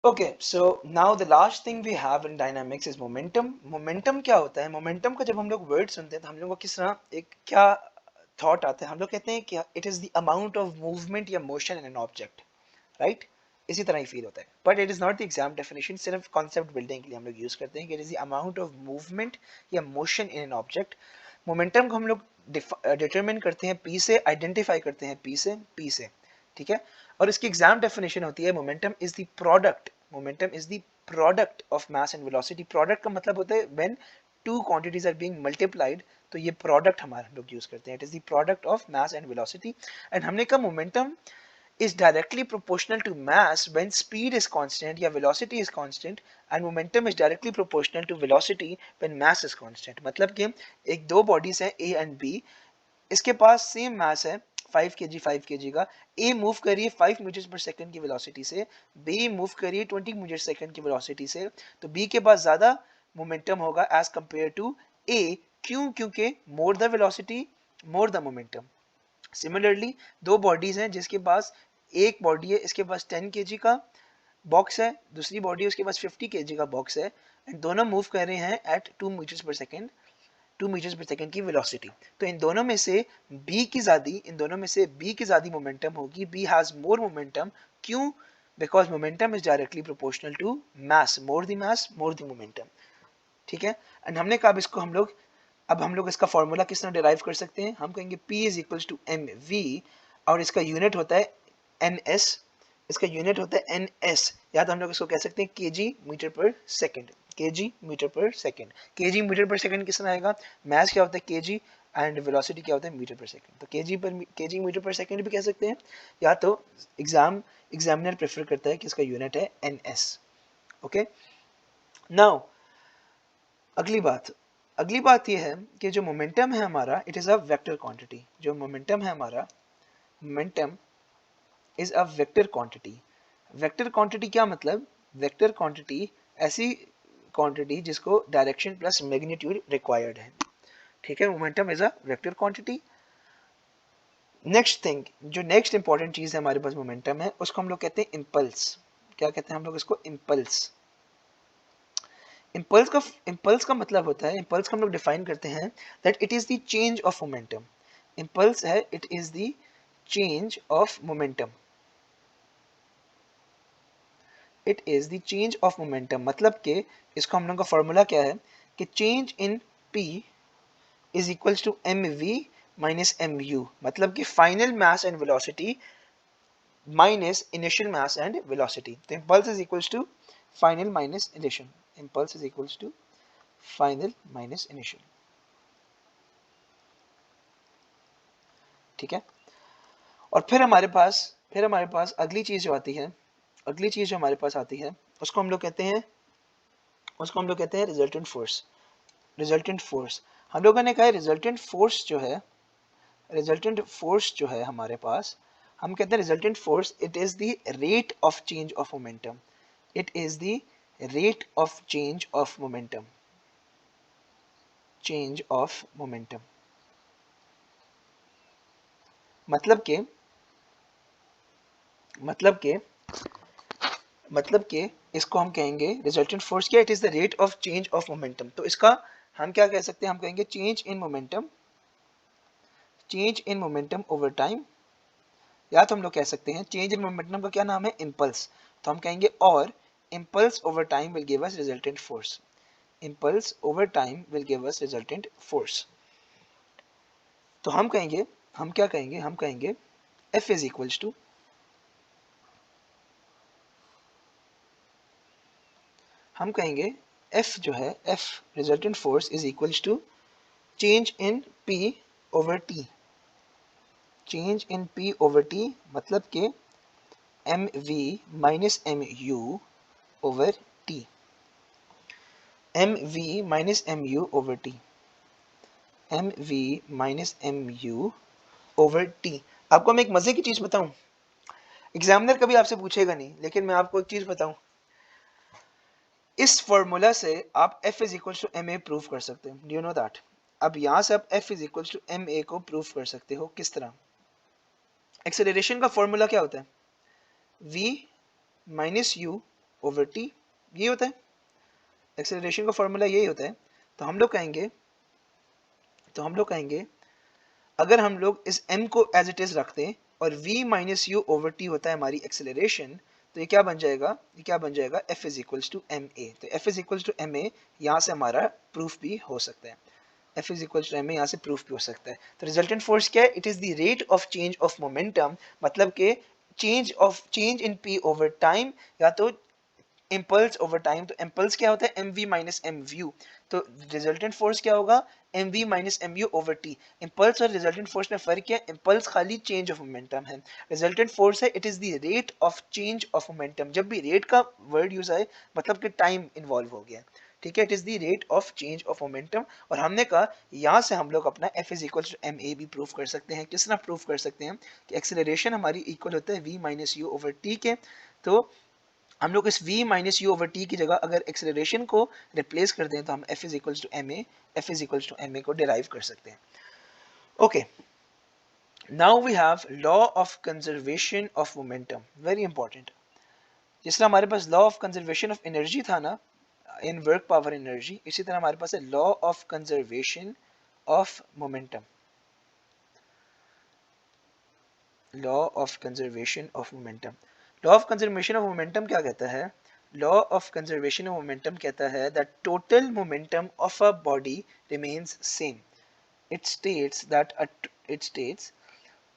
Okay, so now the last thing we have in dynamics is momentum. Momentum क्या होता है? Momentum का जब हम लोग वर्ड सुनते हैं तो हम लोग को किस तरह एक क्या थॉट आता है? हम लोग कहते हैं कि it is the amount of movement या motion in an object, right? इसी तरह ही फील होता है, but it is not the exam definition. सिर्फ कॉन्सेप्ट बिल्डिंग के लिए हम लोग यूज करते हैं कि it is the amount of movement या motion in an object. Momentum को हम लोग डिटरमिन करते हैं पी से, आइडेंटिफाई करते हैं पी से, ठीक है? और इसकी एग्जाम डेफिनेशन होती है momentum is the product of mass and velocity. Product का मतलब होता है when two quantities are being multiplied, तो ये प्रोडक्ट हमारा हम लोग यूज करते हैं। It is the product of mass and velocity. And हमने कहा momentum is directly proportional to mass when speed is constant या velocity is constant, and momentum is directly proportional to velocity when mass is constant। मतलब कि एक दो bodies हैं A and B, इसके पास same mass है 5 kg का। A move कर रही है 5 मीटर पर सेकंड की वेलोसिटी से, B मूव कर रही है 20 मीटर सेकंड की वेलोसिटी से, तो B के पास ज्यादा मोमेंटम होगा एज कंपेयर टू A। क्यों? क्योंकि more the velocity more the momentum. Similarly दो बॉडीज हैं जिसके पास, एक बॉडी है इसके पास 10 kg का बॉक्स है, दूसरी बॉडी उसके पास 50 kg का बॉक्स है, एंड दोनों मूव कर रहे हैं एट 2 मीटर्स पर सेकेंड की वेलोसिटी। तो इन दोनों में से बी की ज्यादा मोमेंटम होगी, बी हैज मोर मोमेंटम। क्यों? Because momentum is directly proportional to mass more the momentum, ठीक है? एंड हमने कहा इसको हम लोग इसका फॉर्मूला किस तरह डिराइव कर सकते हैं? हम कहेंगे P is equals to M V, और इसका यूनिट होता है एन एस। इसका यूनिट होता है एन एस, या तो हम लोग इसको कह सकते हैं के जी मीटर पर सेकेंड। के जी मीटर पर सेकेंड, के जी मीटर पर सेकेंड किस तरह आएगा? मैथ क्या होता है के जी, एंड वेलोसिटी क्या होता है मीटर पर सेकेंड। तो के जी मीटर पर सेकेंड भी कह सकते हैं, या तो एग्जामिनर प्रेफर करता है कि इसका यूनिट है एन एस। ओके, नाउ अगली बात यह है कि जो मोमेंटम है हमारा, it is a vector quantity. जो मोमेंटम है हमारा, momentum is a vector quantity. Vector quantity क्या मतलब? वेक्टर क्वांटिटी ऐसी क्वांटिटी जिसको डायरेक्शन प्लस मैग्नीट्यूड रिक्वायर्ड है, ठीक है? Momentum is a vector quantity. Next thing, जो नेक्स्ट इंपॉर्टेंट चीज है हमारे पास मोमेंटम है, उसको हम लोग कहते हैं इम्पल्स। क्या कहते हैं हम लोग इसको? इम्पल्स। इम्पल्स का मतलब होता है, इम्पल्स का हम लोग डिफाइन करते हैं that it is the change of momentum. Impulse है it is the change of momentum. It is the change of momentum मतलब कि इसको हम लोग का फॉर्मूला क्या है कि change in P is equals to M we minus M u. मतलब कि final mass and velocity minus initial mass and velocity. तो impulse is equals to final minus initial. Impulse is equals to final minus initial, ठीक है? और फिर हमारे पास अगली चीज जो आती है, अगली चीज जो हमारे पास आती है, उसको हम लोग कहते हैं रिजल्टेंट फोर्स। रिजल्टेंट फोर्स हम लोगों ने कहा है, रिजल्टेंट फोर्स जो है हमारे पास, हम कहते हैं resultant force it is the rate of change of momentum. It is the rate of change of momentum, change of momentum. मतलब के मतलब के मतलब कि इसको हम कहेंगे रिजल्टेंट फोर्स क्या? It is the rate of change of momentum. तो इसका हम क्या कह सकते हैं? हम कहेंगे change in momentum over time, या तो हम लोग कह सकते हैं चेंज इन मोमेंटम का क्या नाम है? इम्पल्स। तो हम कहेंगे और impulse over time will give us resultant force. Impulse over time will give us resultant force. तो हम क्या कहेंगे? हम कहेंगे F इज इक्वल्स टू, हम कहेंगे F जो है, F resultant force is equals to change in P over T। Change in P over T मतलब कि M we minus M U over T. M we minus M U over T. M we minus M U over T. आपको मैं एक मजे की चीज बताऊं, examiner कभी आपसे पूछेगा नहीं, लेकिन मैं आपको एक चीज बताऊं, इस फॉर्मूला से आप F is equal to M A prove कर सकते हैं। Do you know that? अब यहां से आप F is equal to M A को प्रूव कर सकते हो। किस तरह? एक्सेलरेशन का फॉर्मूला क्या होता है? V minus you over T, ये होता है एक्सेलरेशन का फॉर्मूला, यही होता है। तो हम लोग कहेंगे अगर हम लोग इस m को एज इट इज रखते हैं और v minus you over T होता है हमारी एक्सेलरेशन, तो ये क्या बन जाएगा, f is equals to M A. तो f is equals to M A, यहाँ से हमारा प्रूफ भी हो सकता है, f is equals to M A, यहाँ से प्रूफ भी हो सकता है। तो रिजल्टेंट फोर्स क्या है, it is the rate of change of momentum, मतलब के change in p over time, या तो इम्पल्स ओवर टाइम। तो इम्पल्स क्या होता है, M we minus M U. तो रिजल्टेंट फोर्स क्या होगा, M we minus M U over T. Impulse और रिजल्टेंट फोर्स में फर्क क्या है, इम्पल्स खाली चेंज ऑफ मोमेंटम है, रिजल्टेंट फोर्स है it is the rate of change of momentum. जब भी रेट का वर्ड यूज आए मतलब कि टाइम इन्वॉल्व हो गया, ठीक है, it is the rate of change of momentum. और हमने कहा यहाँ से हम लोग अपना f is equal to M A भी प्रूफ कर सकते हैं। किस तरह प्रूफ कर सकते हैं कि एक्सेलरेशन हमारी इक्वल होता है v minus you over T के। तो हम लोग इस v minus you over T की जगह अगर एक्सेलरेशन को रिप्लेस कर दें तो हम f is equals to M a, f is equals to M A को डिराइव कर सकते हैं। Okay, now we have law of conservation of momentum, very important. जिस तरह हमारे पास law of conservation of energy था ना, इन वर्क पावर एनर्जी, इसी तरह हमारे पास है law of conservation of momentum, law of conservation of momentum. Law of conservation of momentum क्या कहता है, law of conservation of momentum कहता है that total momentum of a body remains same. it states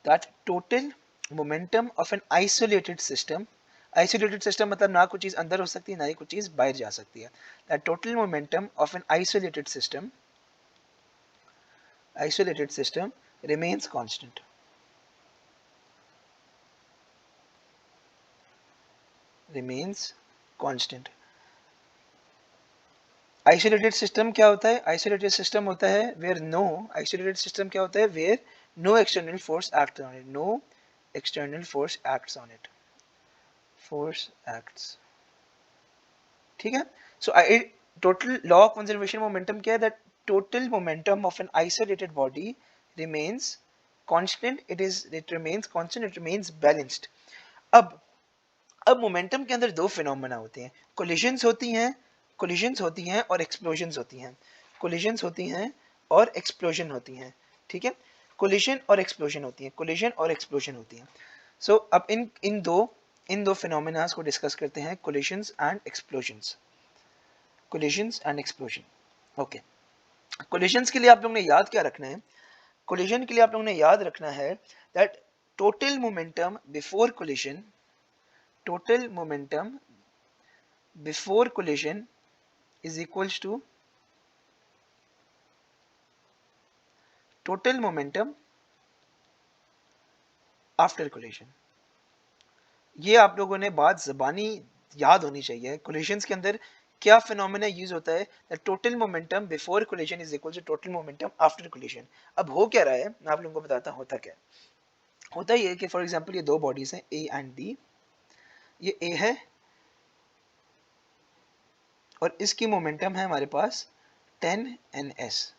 that total momentum of an isolated system, isolated system मतलब ना कुछ चीज अंदर हो सकती है ना ही कुछ चीज बाहर जा सकती है, that total momentum of an isolated system remains constant, remains constant। Isolated system क्या होता है, आइसोलेटेड सिस्टम होता है वेयर नो, आइसोलेटेड सिस्टम क्या होता है, where no external force act on it, no external force acts on it, force acts, ठीक है। So total law of conservation momentum क्या है, that total momentum of an isolated body remains constant, it remains constant, it remains balanced. अब momentum के अंदर दो phenomena होते हैं, कोलिजन्स होती हैं, कोलिजन्स होती हैं और एक्सप्लोजन्स होती हैं, कोलिजन्स होती हैं और एक्सप्लोजन होती हैं, ठीक है, कोलिजन और एक्सप्लोजन होती हैं, कोलिजन और एक्सप्लोजन होती हैं। सो अब इन दो फिनोमेनास को डिस्कस करते हैं, collisions and explosions, collisions and explosion. Okay, collisions के लिए आप लोगों ने याद क्या रखना है, कोलिजन के लिए आप लोगों ने याद रखना है that total momentum before collision, total momentum before collision is equals to total momentum after collision। ये आप लोगों ने बात ज़बानी याद होनी चाहिए, कोलिजन्स के अंदर क्या फिनोमेना यूज होता है, total momentum before collision is equal to total momentum after collision. अब हो क्या रहा है मैं आप लोगों को बताता हूँ, होता क्या होता ये कि फॉर एग्जांपल ये दो बॉडीज हैं ए एंड बी, ये ए है और इसकी मोमेंटम है हमारे पास 10 ns।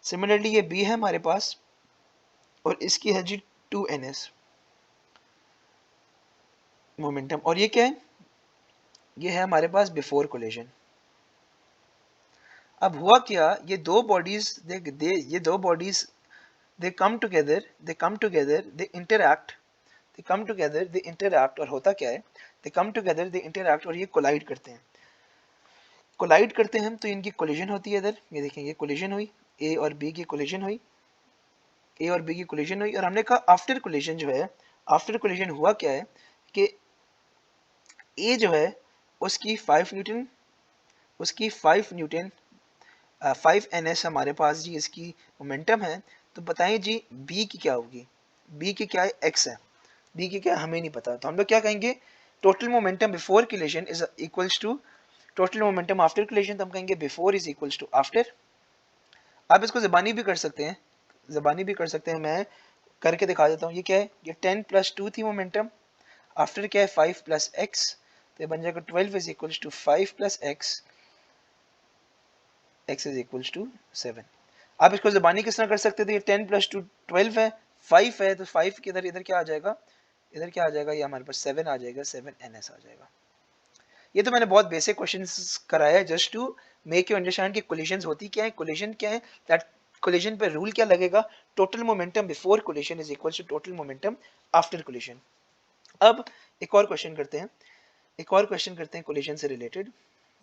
सिमिलरली ये बी है हमारे पास और इसकी है जी 2 ns मोमेंटम, और ये क्या है, ये है हमारे पास बिफोर कोलिजन। अब हुआ क्या, ये दो बॉडीज ये दो bodies they come together, they interact, और होता क्या है, दे कम टुगेदर, दे इंटरैक्ट, और ये कोलाइड करते हैं, कोलाइड करते हैं तो इनकी कोलिजन होती है। इधर ये देखें, ये कोलिजन हुई, ए और बी की कोलिजन हुई, ए और बी की कोलिजन हुई, और हमने कहा आफ्टर कोलिजन जो है, आफ्टर कोलिजन हुआ क्या है कि ए जो है उसकी 5 न्यूटन, उसकी 5 न्यूटन 5 ns हमारे पास जी इसकी मोमेंटम है। तो बताएं जी बी की क्या होगी, बी की क्या है, x है, बी की क्या है हमें नहीं पता, तो हम लोग क्या कहेंगे, total momentum before collision is equals to total momentum after collision, तो हम कहेंगे before is equals to after. आप इसको ज़बानी भी कर सकते हैं, ज़बानी भी कर सकते हैं, मैं करके दिखा देता हूँ। ये क्या है, ये 10 + 2 थी मोमेंटम, आफ्टर क्या है 5 + x, तो ये बन जाएगा 12 is equals to 5 + x, x is equals to 7। आप इसको ज़बानी किस तरह कर सकते थे, ये 10 + 2 12 है, 5 है, तो 5 के इधर क्या आ जाएगा, इधर क्या आ जाएगा, ये हमारे पास 7 आ जाएगा, 7 ns आ जाएगा। ये तो मैंने बहुत बेसिक क्वेश्चंस कराया है just to make you understand कि कोलिजन्स होती क्या है, कोलिजन क्या है, दैट कोलिजन पे रूल क्या लगेगा, total momentum before collision is equal to total momentum after collision. अब एक और क्वेश्चन करते हैं, एक और क्वेश्चन करते हैं कोलिजन से रिलेटेड।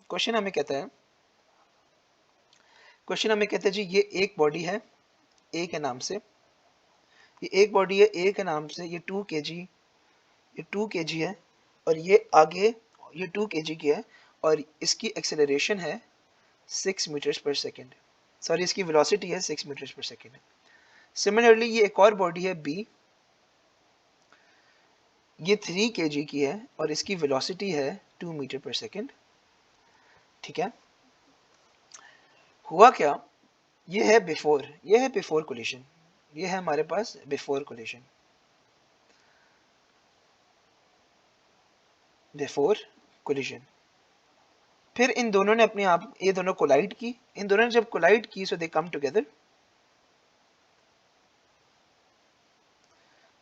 क्वेश्चन हमें कहता है, क्वेश्चन हमें कहता है जी ये एक बॉडी है ए के नाम से, ये एक बॉडी है ए के नाम से, ये 2 kg, ये 2 kg है, और ये आगे ये 2 kg की है, और इसकी एक्सेलरेशन है 6 मीटर्स पर सेकेंड, सॉरी इसकी वेलोसिटी है 6 मीटर्स पर सेकेंड। सिमिलरली ये एक और बॉडी है बी, ये 3 kg की है और इसकी वेलोसिटी है 2 मीटर पर सेकेंड। ठीक है, हुआ क्या, ये है बिफोर, ये है बिफोर कोलिजन, ये है हमारे पास बिफोर कोलिजन, बिफोर कोलिजन। फिर इन दोनों ने अपने आप, ये दोनों कोलाइड की, इन दोनों ने जब कोलाइड की सो दे कम टुगेदर,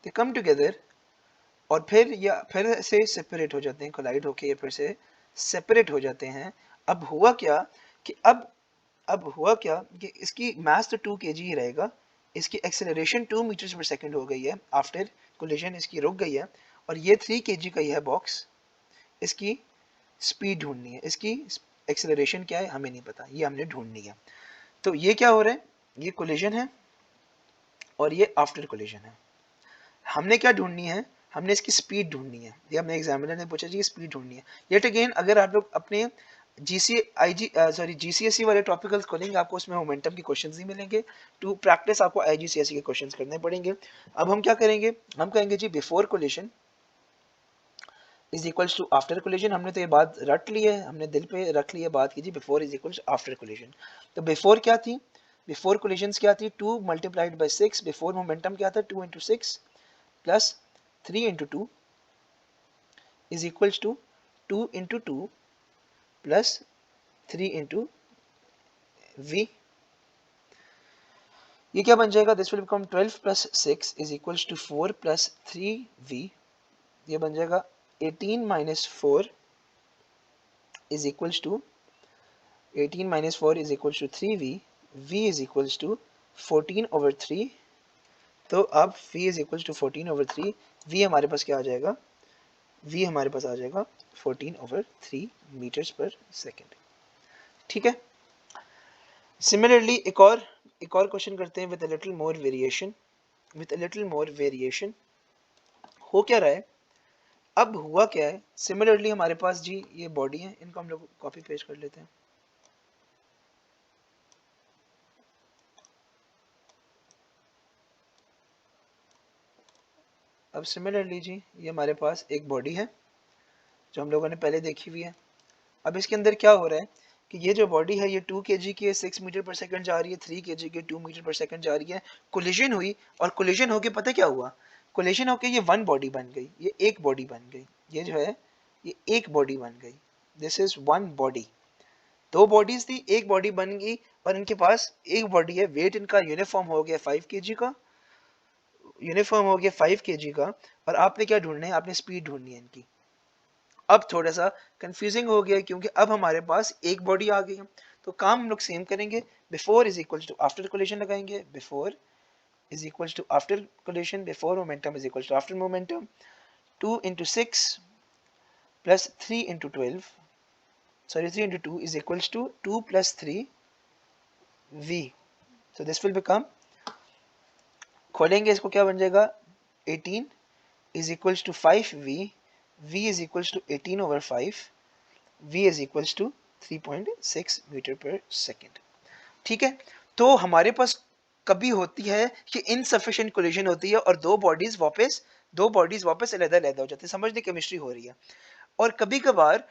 दे कम टुगेदर, और फिर या फिर से सेपरेट हो जाते हैं, कोलाइड होके ये फिर से सेपरेट हो जाते हैं। अब हुआ क्या कि अब हुआ क्या कि इसकी मास तो 2 kg ही रहेगा, इसकी एक्सेलरेशन 2 मीटर्स पर सेकंड हो गई है आफ्टर कोलिजन, इसकी रुक गई है, और ये 3 kg का ही है बॉक्स, इसकी स्पीड ढूंढनी है, इसकी एक्सेलरेशन क्या है हमें नहीं पता, ये हमने ढूंढनी है। तो ये क्या हो रहा है, ये कोलिजन है और ये आफ्टर कोलिजन है। हमने क्या ढूंढनी है, हमने इसकी स्पीड ढूंढनी है, ये हमने एग्जामिनर ने पूछा जी स्पीड ढूंढनी है। येट अगेन अगर आप लोग अपने जीसीएसई वाले टॉपिकल्स खोलेंगे आपको उसमें मोमेंटम के क्वेश्चंस ही मिलेंगे, टू प्रैक्टिस आपको आईजीसीएसई के क्वेश्चंस करने पड़ेंगे। अब हम क्या करेंगे, हम कहेंगे G before collision is equals to after collision. हमने तो ये बात रट ली है, हमने दिल पे रख ली है बात की G before is equals after collision. तो बिफोर क्या थी, बिफोर कोलिजन क्या थी, 2 मल्टीप्लाइड बाई 6, बिफोर मोमेंटम क्या था 2 into 6 plus 3 into 2 is equals to 2 into 2 plus 3 into v। ये क्या बन जाएगा, this will become 12 plus 6 is equals to 4 plus 3v। ये बन जाएगा 18 minus 4 is equals to 18 minus 4 is equals to 3v, v is equals to 14 over 3। तो अब v is equals to 14 over 3, v हमारे पास क्या आ जाएगा, v हमारे पास आ जाएगा 14 ओवर 3 मीटर्स पर सेकेंड। ठीक है, सिमिलरली एक और क्वेश्चन करते हैं with a little more variation, with a little more variation. हो क्या रहा है, अब हुआ क्या है, सिमिलरली हमारे पास जी ये बॉडी है, इनको हम लोग कॉपी पेस्ट कर लेते हैं। अब सिमिलरली जी ये हमारे पास एक बॉडी है जो हम लोगों ने पहले देखी हुई है। अब इसके अंदर क्या हो रहा है कि ये जो बॉडी है ये 2 kg की है, 6 मीटर पर सेकंड जा रही है, 3 kg की 2 मीटर पर सेकंड जा रही है, कोलिजन हुई, और कोलिजन होके पता क्या हुआ, कोलिजन होके ये वन बॉडी बन गई, ये एक बॉडी बन गई, ये जो है ये एक बॉडी बन गई, दिस इज वन बॉडी। दो बॉडीज थी, एक बॉडी बन गई, और इनके पास एक बॉडी है, वेट इनका यूनिफॉर्म हो गया 5 kg का, यूनिफॉर्म हो गया 5 kg का, और आपने क्या ढूंढना है, आपने स्पीड ढूंढनी है इनकी। अब थोड़ा सा कंफ्यूजिंग हो गया क्योंकि अब हमारे पास एक बॉडी आ गई है, तो काम हम लोग सेम करेंगे, before is equal to after collision लगाएंगे, before is equal to after collision, before momentum is equal to after momentum, 2 into 6 plus 3 into 12, sorry 3 into 2 is equal to 2 plus 3 v। so this will become, खोलेंगे इसको क्या बन जाएगा, 18 is equals to 5v, v is equals to 18 over 5, v is equals to 3.6 metre per second. ठीक है, तो हमारे पास कभी होती है कि इनसफिशिएंट कोलिजन होती है और दो बॉडीज वापस अलग-अलग हो जाती है, समझ ली केमिस्ट्री हो रही है। और कभी कभार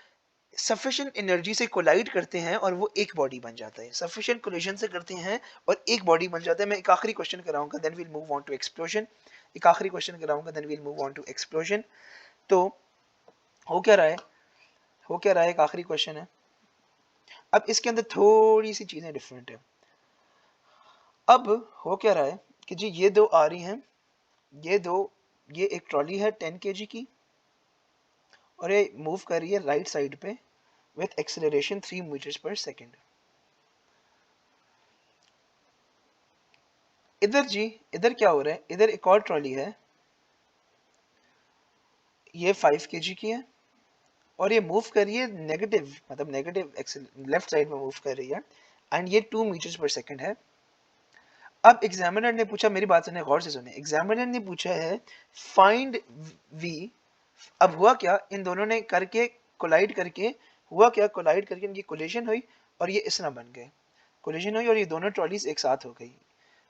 सफिशिएंट एनर्जी से कोलाइड करते हैं और वो एक बॉडी बन जाता है, सफिशिएंट कोलिजन से करते हैं और एक बॉडी बन जाता है। मैं एक आखिरी क्वेश्चन कराऊंगा, then we'll move on to explosion. एक आखिरी क्वेश्चन कराऊंगा, then we'll move on to explosion. तो हो क्या रहा है, हो क्या रहा है, एक आखिरी क्वेश्चन है। अब इसके अंदर थोड़ी सी चीजें डिफरेंट है। अब हो क्या रहा है कि जी ये दो आ रही हैं, ये एक ट्रॉली है 10 kg की, और ये मूव कर रही है राइट साइड पे with acceleration 3 metres per second. इधर जी, इधर क्या हो रहा है, इधर एक और ट्रॉली है, ये 5 kg की है और ये मूव कर रही है नेगेटिव, मतलब नेगेटिव लेफ्ट साइड में मूव कर रही है एंड ये 2 मीटर्स पर सेकेंड है। अब एग्जामिनर ने पूछा, मेरी बात सुने, गौर से सुने, एग्जामिनर ने पूछा है फाइंड वी। अब हुआ क्या, इन दोनों ने करके कोलाइड करके हुआ क्या, कोलाइड करके इनकी कोलिजन हुई और ये इस तरह बन गए, कोलिजन हुई और ये दोनों ट्रॉलीज एक साथ हो गई,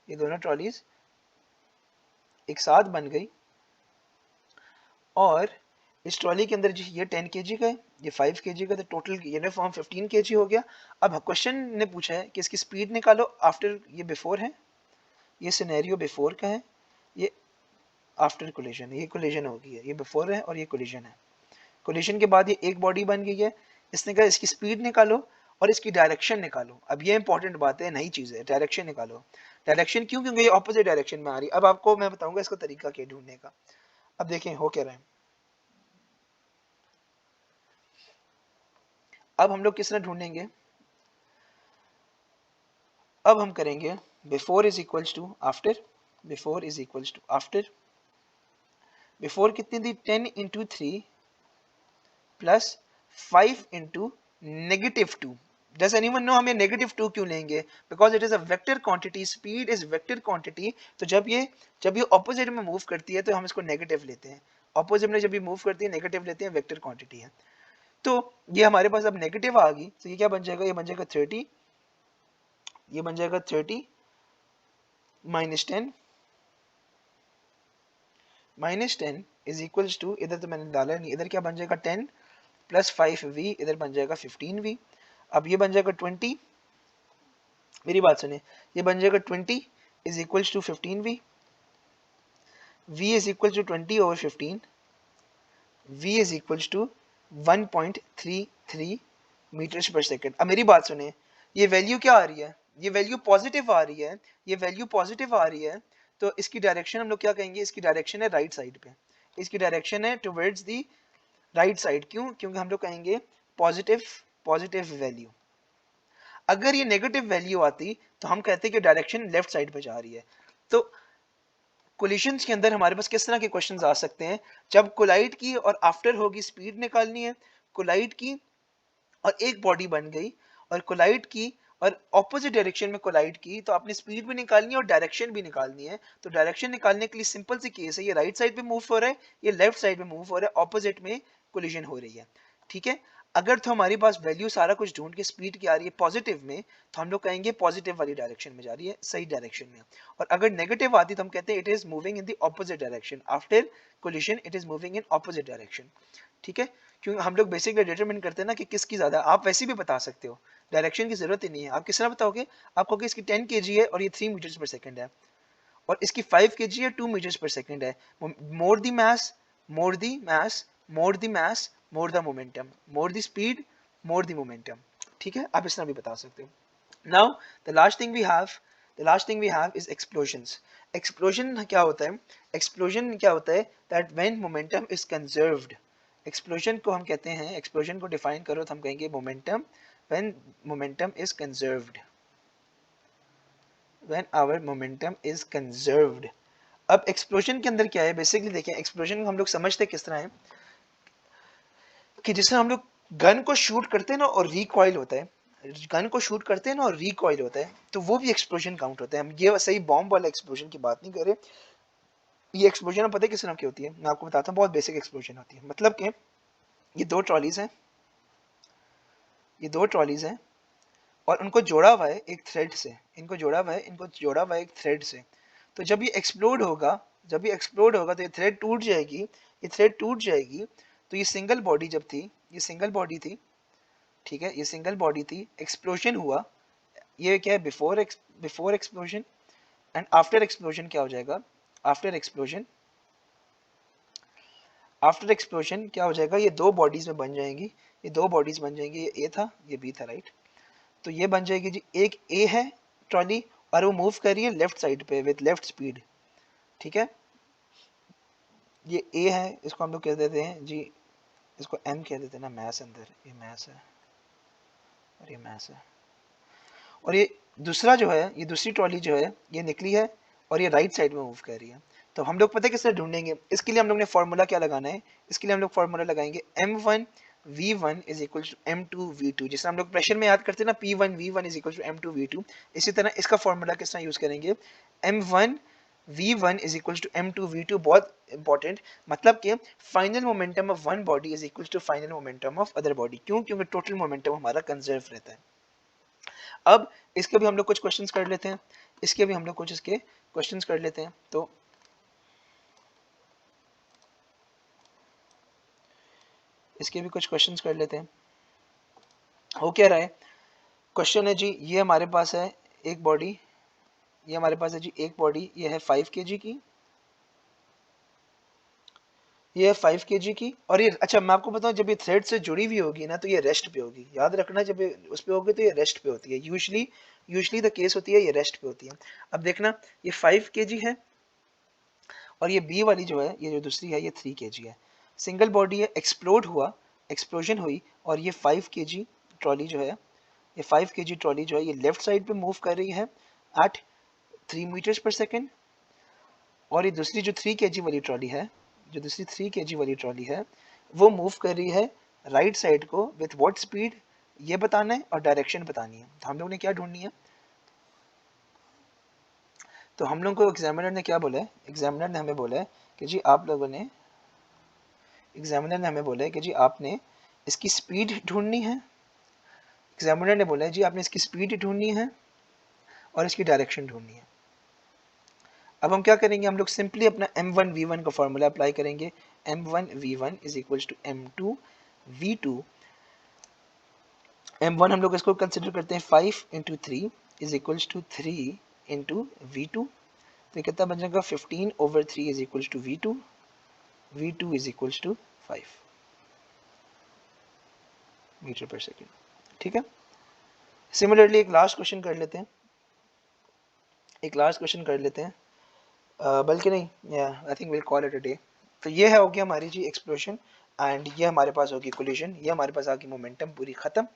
ये दोनों ट्रॉलीज एक साथ बन गई और इस ट्रॉली के अंदर ये 10 kg का है, ये 5 kg का, तो टोटल यूनिफॉर्म 15 kg हो गया। अब क्वेश्चन ने पूछा है कि इसकी स्पीड निकालो आफ्टर, ये बिफोर है, ये सिनेरियो बिफोर का है, ये आफ्टर कोलिजन है, ये कोलिजन हो गई है, ये बिफोर है और ये कोलिजन है। कोलिजन के बाद ये एक बॉडी बन गई है, इसने कहा इसकी स्पीड निकालो और इसकी डायरेक्शन निकालो। अब ये इंपॉर्टेंट बात है, नई चीज है, डायरेक्शन निकालो। डायरेक्शन क्यों, क्योंकि ये ऑपोजिट डायरेक्शन में आ रही है। अब आपको मैं बताऊंगा इसका तरीका क्या ढूंढने का। अब देखें हो क्या रहा है, अब हम लोग किस तरह ढूंढेंगे, अब हम करेंगे before is equals to after, before is equals to after. Before कितनी थी, 10 into 3 plus 5 into -2। Does anyone know हम ये -2 क्यों लेंगे, because it is a vector quantity, speed is vector quantity. तो जब ये ऑपोजिट में मूव करती है तो हम इसको नेगेटिव लेते हैं, ऑपोजिट में जब ये मूव करती है नेगेटिव लेते हैं, वेक्टर क्वांटिटी है। तो ये हमारे पास अब नेगेटिव आ गई, तो ये क्या बन जाएगा, ये बन जाएगा 30, ये बन जाएगा 30 minus 10, minus 10 is equals to, इधर तो मैंने डाला नहीं, इधर क्या बन जाएगा 10 प्लस 5v, इधर बन जाएगा 15v। अब ये बन जाएगा 20, मेरी बात सुने, ये बन जाएगा 20 is equals to 15v, v is equal to 20 over 15, v is equals to 1.33 metres per second. अब मेरी बात सुने, ये वैल्यू क्या आ रही है, ये वैल्यू पॉजिटिव आ रही है, ये वैल्यू पॉजिटिव आ रही है, तो इसकी डायरेक्शन हम लोग क्या कहेंगे, इसकी डायरेक्शन है राइट साइड पे, इसकी डायरेक्शन है टुवर्ड्स दी राइट साइड। क्यों, क्योंकि हम लोग कहेंगे पॉजिटिव, पॉजिटिव वैल्यू। अगर ये नेगेटिव वैल्यू आती तो हम कहते कि डायरेक्शन लेफ्ट साइड पे जा रही है। तो कोलिशंस के अंदर हमारे पास किस तरह के क्वेश्चंस आ सकते हैं, जब कोलाइड की और आफ्टर होगी स्पीड निकालनी है, कोलाइड की और एक बॉडी बन गई और कोलाइड की और ऑपोजिट डायरेक्शन में कोलाइड की, तो आपने स्पीड भी निकालनी है और डायरेक्शन भी निकालनी है। तो डायरेक्शन निकालने के लिए सिंपल सी केस है, ये राइट साइड पे मूव हो रहा है, ये लेफ्ट साइड पे मूव हो रहा है, ऑपोजिट में कोलिजन हो रही है, ठीक है। अगर तो हमारे पास वैल्यू सारा कुछ ढूंढ के स्पीड की आ रही है पॉजिटिव में, तो हम लोग कहेंगे पॉजिटिव वाली डायरेक्शन में जा रही है, सही डायरेक्शन में। और अगर नेगेटिव आती तो हम कहते हैं it is moving in the opposite direction, after collision it is moving in opposite direction, ठीक है। क्योंकि हम लोग बेसिकली डिटरमिन करते हैं ना कि किसकी ज्यादा, आप वैसे भी बता सकते हो, डायरेक्शन की जरूरत ही नहीं है। आप किस तरह बताओगे, आप कहोगे इसकी 10 kg है और ये 3 मीटर्स पर सेकंड है, और इसकी 5 kg है 2 मीटर्स पर सेकंड है। More the mass, more the mass, more the mass, more the momentum, more the speed, more the momentum, ठीक है। आप इस तरह भी बता सकते हो। Now the last thing we have, the last thing we have is explosions. Explosion क्या होता है, एक्सप्लोजन क्या होता है, that when momentum is conserved. Explosion को हम कहते हैं, एक्सप्लोजन को डिफाइन करो तो हम कहेंगे momentum, when momentum is conserved, when our momentum is conserved. अब एक्सप्लोजन के अंदर क्या है, बेसिकली देखें, एक्सप्लोजन को हम लोग समझते किस तरह है कि जिससे हम लोग गन को शूट करते हैं ना और रिकॉइल होता है, गन को शूट करते हैं ना और रिकॉइल होता है, तो वो भी एक्सप्लोजन काउंट होता है। हम ये सही बॉम्ब वाला एक्सप्लोजन की बात नहीं कर रहे। ये एक्सप्लोजन पता है किस तरह की होती है, मैं आपको बताता हूँ, बहुत बेसिक एक्सप्लोजन होती है। मतलब कि ये दो ट्रॉलीज हैं, ये दो ट्रॉलीज हैं और उनको जोड़ा हुआ है एक थ्रेड से, इनको जोड़ा हुआ है, इनको जोड़ा हुआ है एक थ्रेड से। तो जब ये एक्सप्लोड होगा, जब ये एक्सप्लोड होगा तो ये थ्रेड टूट जाएगी, ये थ्रेड टूट जाएगी। तो ये सिंगल बॉडी जब थी, ये सिंगल बॉडी थी, ठीक है, ये सिंगल बॉडी थी, एक्सप्लोजन हुआ, ये क्या है, before explosion. And after explosion क्या हो जाएगा, आफ्टर एक्सप्लोजन, आफ्टर एक्सप्लोजन क्या हो जाएगा, ये दो बॉडीज में बन जाएंगी, ये दो बॉडीज बन जाएंगी, ये ए था ये बी था, राइट। तो ये बन जाएगी जी, एक ए है ट्रॉली और वो मूव कर रही है लेफ्ट साइड पे विद लेफ्ट स्पीड, ठीक है। ये ए है, इसको हम लोग कह देते हैं जी इसको m कह देते हैं ना, मैस अंदर, ये मैस है और ये मैस है। और ये दूसरा जो है, ये दूसरी ट्रॉली जो है ये निकली है और ये राइट साइड में मूव कर रही है। तो हम लोग पता है किस तरह ढूंढेंगे, इसके लिए हम लोग ने फॉर्मूला क्या लगाना है, इसके लिए हम लोग फॉर्मूला लगाएंगे m1 v1 is equal to m2 v2, जिससे हम लोग प्रेशर में याद करते हैं ना p1 v1 is equal to m2 v2। इसी तरह इसका फॉर्मूला किस तरह यूज करेंगे, m1 v1 is equal to m2 v2, बहुत इंपॉर्टेंट, मतलब कि final momentum of one body is equal to final momentum of other body. क्यों? क्योंकि टोटल मोमेंटम हमारा कंजर्व रहता है। अब इसके भी हम लोग कुछ क्वेश्चंस कर लेते हैं, इसके भी हम लोग कुछ इसके क्वेश्चंस कर लेते हैं। तो इसके भी कुछ क्वेश्चंस कर लेते हैं। हो क्या रहा है, क्वेश्चन है जी, ये हमारे पास है एक बॉडी, ये हमारे पास है जी एक बॉडी, ये है 5 kg की, ये है 5 kg की, और ये, अच्छा मैं आपको बताऊं, जब ये थ्रेड से जुड़ी हुई होगी ना तो ये रेस्ट पे होगी, याद रखना, जब ये उस पे होगी तो ये रेस्ट पे होती है, यूजुअली द केस होती है, ये रेस्ट पे होती है। अब देखना, ये 5 kg है और ये बी वाली जो है, ये जो दूसरी है, ये 3 kg है। सिंगल बॉडी है, एक्सप्लोड हुआ, एक्सप्लोजन हुई, और ये 5 kg ट्रॉली जो है, ये 5 kg ट्रॉली जो है, ये लेफ्ट साइड पे मूव कर रही है एट 3 मीटर्स पर सेकेंड, और ये दूसरी जो 3 kg वाली ट्रॉली है, जो दूसरी 3 kg वाली ट्रॉली है, वो मूव कर रही है राइट साइड को विथ व्हाट स्पीड, ये बताना है और डायरेक्शन बतानी है। तो हम लोग ने क्या ढूंढनी है, तो हम लोग को एग्जामिनर ने क्या बोला है, एग्जामिनर ने हमें बोला है कि जी आप लोगों ने, एग्जामिनर ने हमें बोला है कि जी आपने इसकी स्पीड ढूंढनी है, एग्जामिनर ने बोला है जी आपने इसकी स्पीड ढूंढनी है और इसकी डायरेक्शन ढूंढनी है। अब हम क्या करेंगे, हम लोग सिंपली अपना m1 v1 का फॉर्मूला अप्लाई करेंगे, m1 v1 is equals to m2 v2। m1 हम लोग इसको कंसिडर करते हैं 5 into 3 is equals to 3 into v2, तो ये कितना बन जाएगा 15 over 3 is equals to v2, v2 is equals to 5 metre per second. ठीक है, सिमिलरली एक लास्ट क्वेश्चन कर लेते हैं, एक लास्ट क्वेश्चन कर लेते हैं, बल्कि नहीं, I think will call it a day. तो ये है, हो गया हमारी जी एक्सप्लोशन, एंड ये हमारे पास होगी कोलिजन, ये हमारे पास आगे मोमेंटम पूरी खत्म।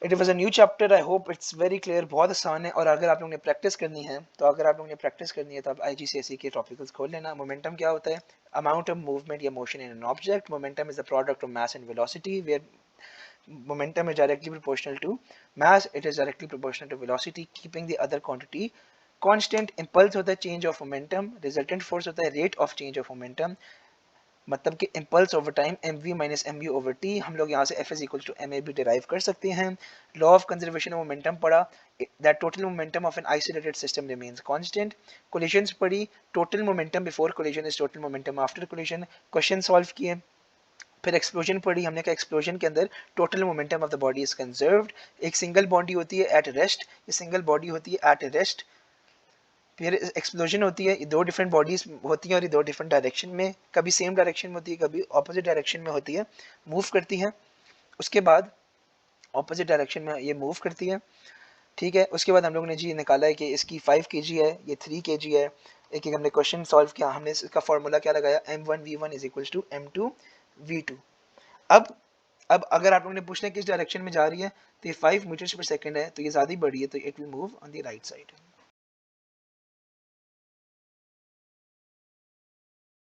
It was a new chapter, I hope it's very clear, बहुत आसान है। और अगर आप लोगों ने प्रैक्टिस करनी है, तो अगर आप लोगों ने प्रैक्टिस करनी है तो आप IGCSE के टॉपिकल्स खोल लेना। मोमेंटम क्या होता है, अमाउंट ऑफ मूवमेंट या motion in an object. Momentum is the product of mass and velocity, where momentum is directly proportional to mass, it is directly proportional to velocity, keeping the other quantity constant। impulse होता है change of momentum, resultant force होता है rate of change of momentum, मतलब कि impulse over time mv minus mu over t। हम लोग यहाँ से f is equal to ma भी derive कर सकते हैं। law of conservation of momentum पढ़ा, that total momentum of an isolated system remains constant। collisions पढ़ी, total momentum before collision is total momentum after collision। question solve किए, फिर explosion पढ़ी, हमने कहा एक्सप्लोजन के अंदर total momentum of the body is conserved. एक सिंगल बॉडी होती है एट रेस्ट, ये सिंगल बॉडी होती है एट रेस्ट। फिर एक्सप्लोजन होती है, ये दो डिफरेंट बॉडीज होती हैं और ये दो डिफरेंट डायरेक्शन में, कभी सेम डायरेक्शन में होती है, कभी ऑपोजिट डायरेक्शन में होती है, मूव करती है। उसके बाद ऑपोजिट डायरेक्शन में ये मूव करती है। ठीक है, उसके बाद हम लोग ने जी निकाला है कि इसकी 5 kg है, ये 3 kg है। एक एक हमने क्वेश्चन सॉल्व किया, हमने इसका फॉर्मूला क्या लगाया, m1 v1 is equals to m2 v2। अब अब अगर आप लोगों ने पूछना है किस डायरेक्शन में जा रही है, तो ये 5 मीटर्स पर सेकंड है, तो ये ज़्यादा ही बड़ी है, तो it will move on the right side.